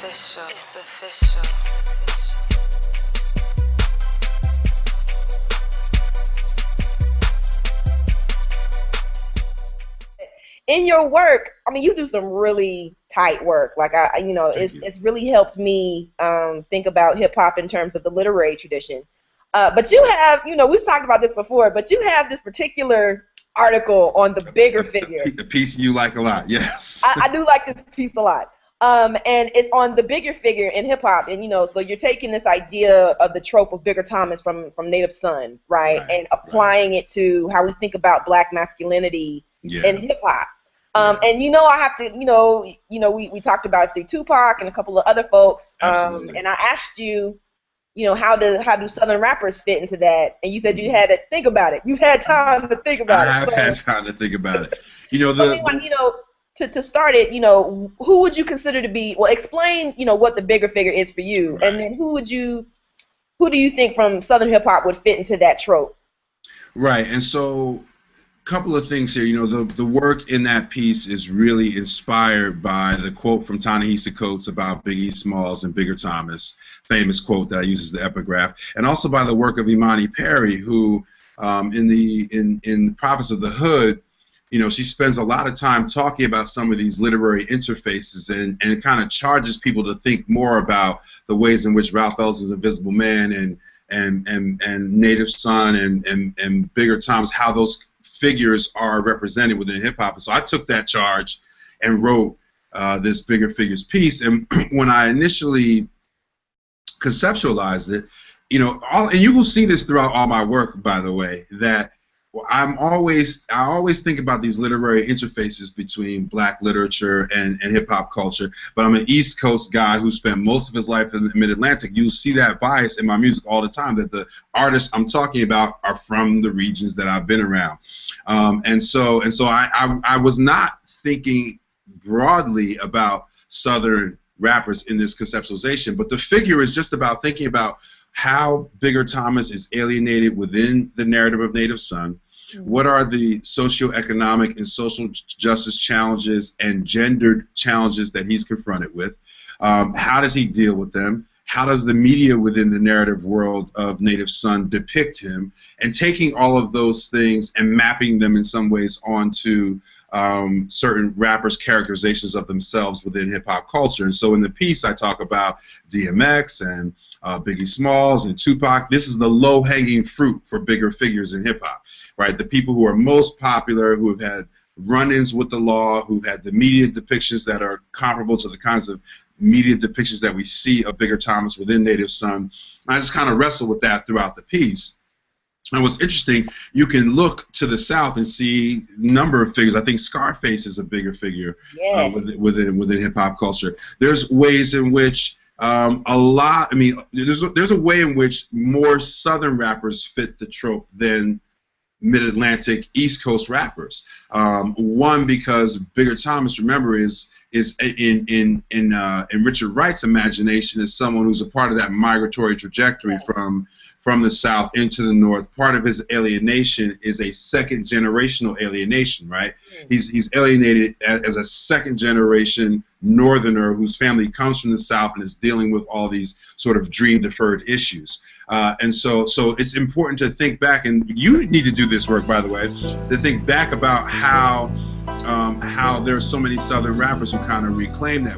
official. It's official. In your work, I mean, you do some really tight work. Like it's really helped me think about hip hop in terms of the literary tradition. But you have, we've talked about this before, but you have this particular article on the bigger figure. A piece you like a lot, yes. I do like this piece a lot. And it's on the bigger figure in hip hop, and so you're taking this idea of the trope of Bigger Thomas from Native Son, right, and applying it to how we think about Black masculinity in hip hop. And I have to, we talked about it through Tupac and a couple of other folks. And I asked you, how do Southern rappers fit into that? And you said you had to think about it. You've had time to think about it. I have had time to think about it. To start it, who would you consider to be? Well, explain, what the bigger figure is for you, and then who do you think from Southern hip hop would fit into that trope? Right, and so a couple of things here. The work in that piece is really inspired by the quote from Ta-Nehisi Coates about Biggie Smalls and Bigger Thomas, famous quote that I use as the epigraph, and also by the work of Imani Perry, who in the Prophets of the Hood, she spends a lot of time talking about some of these literary interfaces and kind of charges people to think more about the ways in which Ralph Ellison's Invisible Man and Native Son and Bigger Thomas, how those figures are represented within hip hop. So I took that charge and wrote this Bigger Figures piece. And when I initially conceptualized it, and you will see this throughout all my work, by the way, that I always think about these literary interfaces between Black literature and hip hop culture, but I'm an East Coast guy who spent most of his life in the Mid-Atlantic. You'll see that bias in my music all the time, that the artists I'm talking about are from the regions that I've been around. And so I was not thinking broadly about Southern rappers in this conceptualization, but the figure is just about thinking about how Bigger Thomas is alienated within the narrative of Native Son. What are the socioeconomic and social justice challenges and gendered challenges that he's confronted with? How does he deal with them? How does the media within the narrative world of Native Son depict him? And taking all of those things and mapping them in some ways onto certain rappers' characterizations of themselves within hip-hop culture. And so in the piece I talk about DMX and Biggie Smalls and Tupac. This is the low-hanging fruit for bigger figures in hip-hop, right? The people who are most popular, who have had run-ins with the law, who've had the media depictions that are comparable to the kinds of media depictions that we see of Bigger Thomas within Native Son. And I just kind of wrestle with that throughout the piece. And what's interesting, you can look to the South and see a number of figures. I think Scarface is a bigger figure within hip-hop culture. There's ways in which there's a way in which more Southern rappers fit the trope than Mid-Atlantic, East Coast rappers. One, because Bigger Thomas, remember, is in Richard Wright's imagination is someone who's a part of that migratory trajectory from the South into the North. Part of his alienation is a second generational alienation, right? He's alienated as a second generation Northerner whose family comes from the South and is dealing with all these sort of dream deferred issues. And so it's important to think back, and you need to do this work, by the way, to think back about how there are so many Southern rappers who kind of reclaim that.